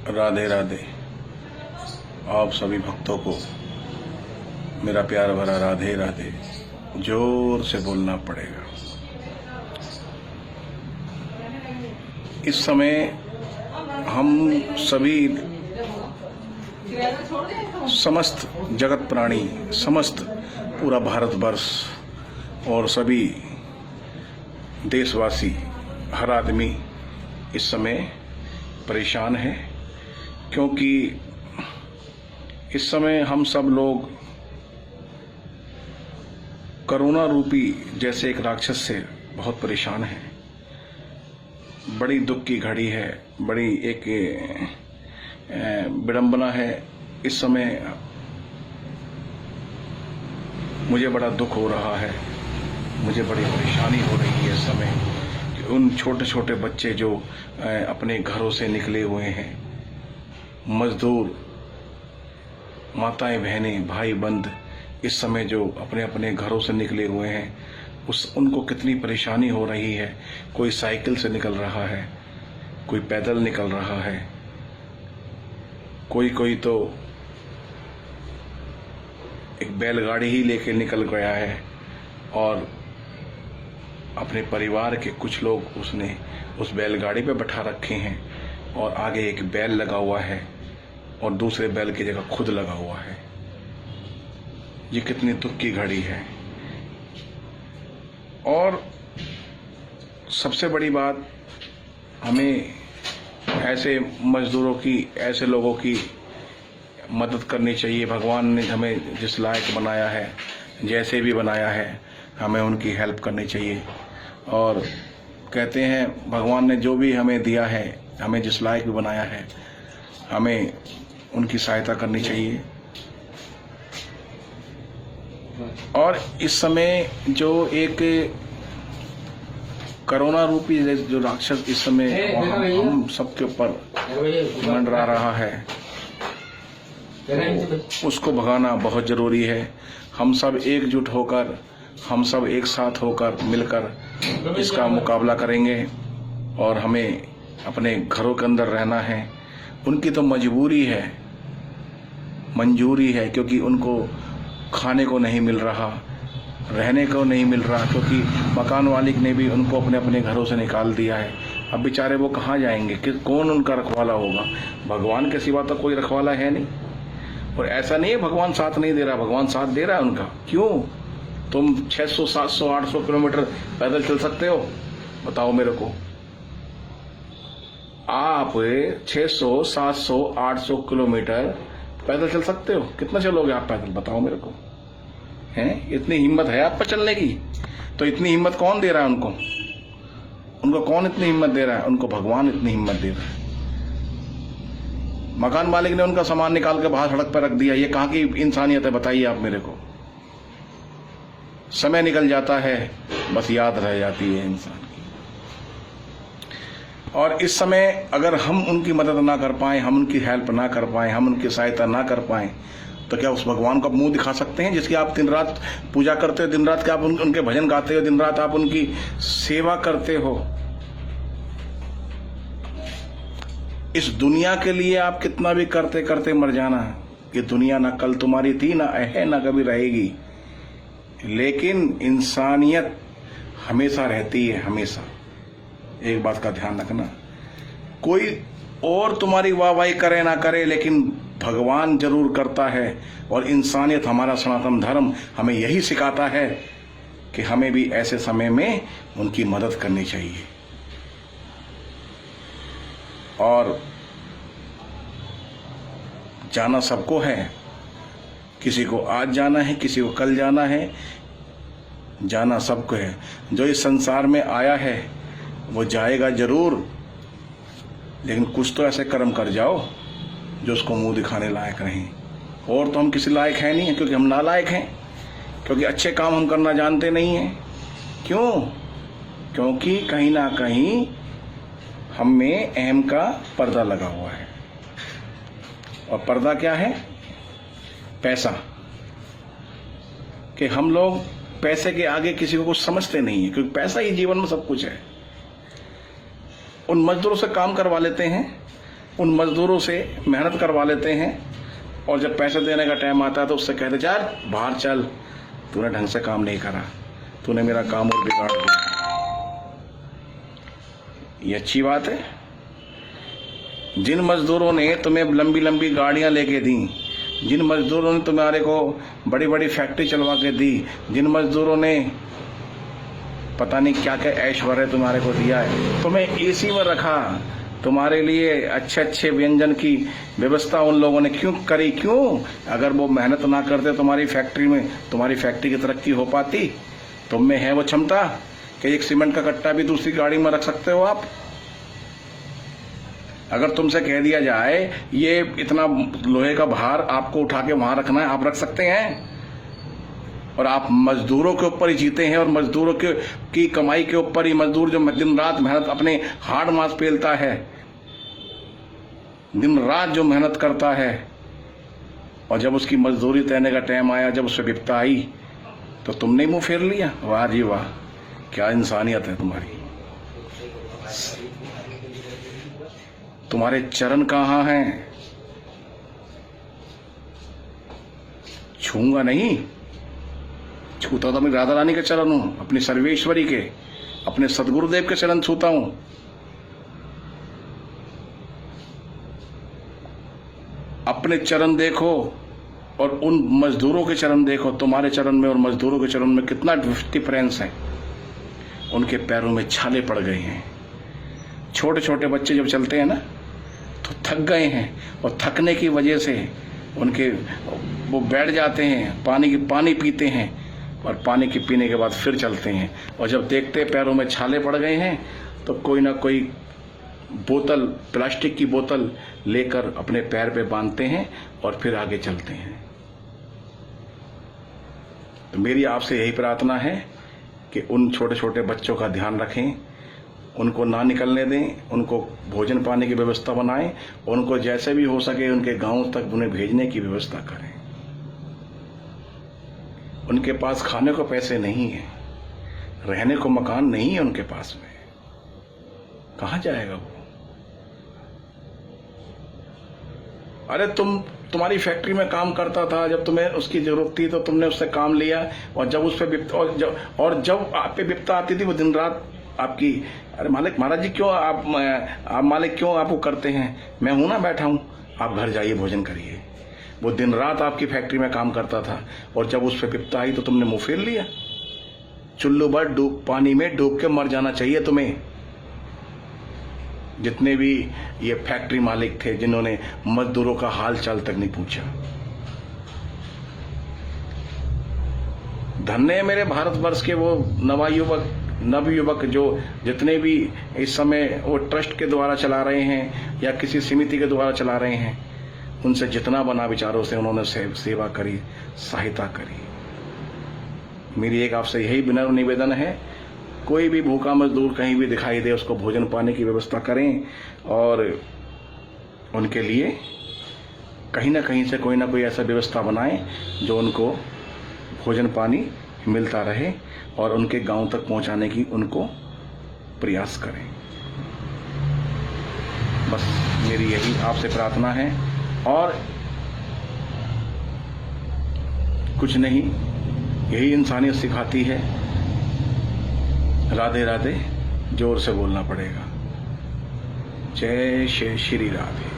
राधे राधे। आप सभी भक्तों को मेरा प्यार भरा राधे राधे। जोर से बोलना पड़ेगा। इस समय हम सभी समस्त जगत प्राणी, समस्त पूरा भारतवर्ष और सभी देशवासी, हर आदमी इस समय परेशान है, क्योंकि इस समय हम सब लोग कोरोना रूपी जैसे एक राक्षस से बहुत परेशान हैं। बड़ी दुख की घड़ी है, बड़ी एक विडंबना है। इस समय मुझे बड़ा दुख हो रहा है, मुझे बड़ी परेशानी हो रही है इस समय कि उन छोटे छोटे बच्चे जो अपने घरों से निकले हुए हैं, मजदूर, माताएं, बहनें, भाई बंद, इस समय जो अपने अपने घरों से निकले हुए हैं, उनको कितनी परेशानी हो रही है। कोई साइकिल से निकल रहा है, कोई पैदल निकल रहा है, कोई तो एक बैलगाड़ी ही लेके निकल गया है और अपने परिवार के कुछ लोग उसने उस बैलगाड़ी पे बैठा रखे हैं और आगे एक बैल लगा हुआ है और दूसरे बैल की जगह खुद लगा हुआ है। ये कितनी दुख की घड़ी है। और सबसे बड़ी बात, हमें ऐसे मजदूरों की, ऐसे लोगों की मदद करनी चाहिए। भगवान ने हमें जिस लायक बनाया है, जैसे भी बनाया है, हमें उनकी हेल्प करनी चाहिए। और कहते हैं भगवान ने जो भी हमें दिया है, हमें जिस लायक भी बनाया है, हमें उनकी सहायता करनी चाहिए। और इस समय जो एक कोरोना रूपी जो राक्षस इस समय हम सबके ऊपर मंडरा रहा है, तो उसको भगाना बहुत जरूरी है। हम सब एकजुट होकर, हम सब एक साथ होकर मिलकर इसका मुकाबला करेंगे और हमें अपने घरों के अंदर रहना है। उनकी तो मजबूरी है, मंजूरी है, क्योंकि उनको खाने को नहीं मिल रहा, रहने को नहीं मिल रहा, क्योंकि मकान मालिक ने भी उनको अपने अपने घरों से निकाल दिया है। अब बेचारे वो कहाँ जाएंगे, कौन उनका रखवाला होगा? भगवान के सिवा तो कोई रखवाला है नहीं। और ऐसा नहीं है भगवान साथ नहीं दे रहा, भगवान साथ दे रहा है उनका। क्यों? तुम 600, 700, 800 किलोमीटर पैदल चल सकते हो? बताओ मेरे को। आप 600, 700, 800 किलोमीटर पैदल चल सकते हो? कितना चलोगे आप पैदल? बताओ मेरे को। हैं? इतनी हिम्मत है आप पर चलने की? तो इतनी हिम्मत कौन दे रहा है उनको? उनको कौन इतनी हिम्मत दे रहा है? उनको भगवान इतनी हिम्मत दे रहा है। मकान मालिक ने उनका सामान निकाल के बाहर सड़क पर रख दिया। ये कहाँ की इंसानियत है? बताइए आप मेरे को। समय निकल जाता है, बस याद रह जाती है इंसान की। और इस समय अगर हम उनकी मदद ना कर पाए, हम उनकी हेल्प ना कर पाए, हम उनकी सहायता ना कर पाए, तो क्या उस भगवान को आप मुंह दिखा सकते हैं जिसकी आप दिन रात पूजा करते हो, दिन रात क्या आप उनके भजन गाते हो, दिन रात आप उनकी सेवा करते हो? इस दुनिया के लिए आप कितना भी करते करते मर जाना। ये दुनिया ना कल तुम्हारी थी, ना है, ना कभी रहेगी, लेकिन इंसानियत हमेशा रहती है, हमेशा। एक बात का ध्यान रखना, कोई और तुम्हारी वाहवाही करे ना करे, लेकिन भगवान जरूर करता है। और इंसानियत, हमारा सनातन धर्म हमें यही सिखाता है कि हमें भी ऐसे समय में उनकी मदद करनी चाहिए। और जाना सबको है, किसी को आज जाना है, किसी को कल जाना है, जाना सबको है। जो इस संसार में आया है वो जाएगा जरूर, लेकिन कुछ तो ऐसे कर्म कर जाओ जो उसको मुंह दिखाने लायक रहें। और तो हम किसी लायक है नहीं है, क्योंकि हम नालायक हैं, क्योंकि अच्छे काम हम करना जानते नहीं हैं। क्यों? क्योंकि कहीं ना कहीं हम में अहम का पर्दा लगा हुआ है। और पर्दा क्या है? पैसा। कि हम लोग पैसे के आगे किसी को कुछ समझते नहीं है, क्योंकि पैसा ही जीवन में सब कुछ है। उन मजदूरों से काम करवा लेते हैं उन मजदूरों से मेहनत करवा लेते हैं और जब पैसे देने का टाइम आता है तो उससे कहते चल बाहर चल, तूने ढंग से काम नहीं करा, तूने मेरा काम और बिगाड़ दिया। ये अच्छी बात है? जिन मजदूरों ने तुम्हें लंबी लंबी गाड़ियां लेके दी, जिन मजदूरों ने तुम्हारे को बड़ी बड़ी फैक्ट्री चलवा के दी, जिन मजदूरों ने पता नहीं क्या क्या ऐश्वर्य तुम्हारे को दिया है, तुम्हें एसी में रखा, तुम्हारे लिए अच्छे अच्छे व्यंजन की व्यवस्था उन लोगों ने क्यों करी? क्यों? अगर वो मेहनत ना करते तुम्हारी फैक्ट्री में, तुम्हारी फैक्ट्री की तरक्की हो पाती? तुम में है वो क्षमता कि एक सीमेंट का कट्टा भी दूसरी गाड़ी में रख सकते हो आप? अगर तुमसे कह दिया जाए ये इतना लोहे का भार आपको उठा के वहां रखना है, आप रख सकते हैं? और आप मजदूरों के ऊपर ही जीते हैं और मजदूरों की कमाई के ऊपर ही, मजदूर जो दिन रात मेहनत अपने हाड़ मांस पेलता है, दिन रात जो मेहनत करता है, और जब उसकी मजदूरी देने का टाइम आया, जब उससे विपत्ता आई, तो तुमने मुंह फेर लिया। वाह जी वाह, क्या इंसानियत है तुम्हारी। तुम्हारे चरण कहाँ हैं? छूंगा नहीं, छूता तो मैं राधा रानी के चरण हूं, अपनी सर्वेश्वरी के, अपने सदगुरुदेव के चरण छूता हूं। अपने चरण देखो और उन मजदूरों के चरण देखो, तुम्हारे चरण में और मजदूरों के चरण में कितना डिफरेंस है। उनके पैरों में छाले पड़ गए हैं। छोटे छोटे बच्चे जब चलते हैं ना तो थक गए हैं, और थकने की वजह से उनके वो बैठ जाते हैं, पानी पीते हैं, और पानी के पीने के बाद फिर चलते हैं, और जब देखते पैरों में छाले पड़ गए हैं तो कोई ना कोई बोतल, प्लास्टिक की बोतल लेकर अपने पैर पे बांधते हैं और फिर आगे चलते हैं। तो मेरी आपसे यही प्रार्थना है कि उन छोटे छोटे बच्चों का ध्यान रखें, उनको ना निकलने दें, उनको भोजन पाने की व्यवस्था बनाएं, उनको जैसे भी हो सके उनके गांव तक उन्हें भेजने की व्यवस्था करें। उनके पास खाने को पैसे नहीं है, रहने को मकान नहीं है उनके पास में, कहां जाएगा वो? अरे तुम्हारी फैक्ट्री में काम करता था, जब तुम्हें उसकी जरूरत थी तो तुमने उससे काम लिया, और जब उस पे और जब आप पे विपत्ता आती थी वो दिन रात आपकी, अरे मालिक महाराज जी क्यों आप मालिक क्यों आप वो करते हैं? मैं हूं ना बैठा हूं, आप घर जाइए भोजन करिए। वो दिन रात आपकी फैक्ट्री में काम करता था, और जब उस पे विपत्ता आई तो तुमने मुंह फेर लिया। चुल्लू भर पानी में डूब के मर जाना चाहिए तुम्हें। जितने भी ये फैक्ट्री मालिक थे जिन्होंने मजदूरों का हाल चाल तक नहीं पूछा। धन्य है मेरे भारतवर्ष के वो नवयुवक जो जितने भी इस समय वो ट्रस्ट के द्वारा चला रहे हैं या किसी समिति के द्वारा चला रहे हैं, उनसे जितना बना विचारों से उन्होंने सेवा करी, सहायता करी। मेरी एक आपसे यही विनम्र निवेदन है, कोई भी भूखा मजदूर कहीं भी दिखाई दे उसको भोजन पाने की व्यवस्था करें, और उनके लिए कहीं ना कहीं से कोई ना कोई ऐसा व्यवस्था बनाएं जो उनको भोजन पानी मिलता रहे, और उनके गांव तक पहुंचाने की उनको प्रयास करें। बस मेरी यही आपसे प्रार्थना है, और कुछ नहीं, यही इंसानियत सिखाती है। राधे राधे जोर से बोलना पड़ेगा। जय श्री राधे।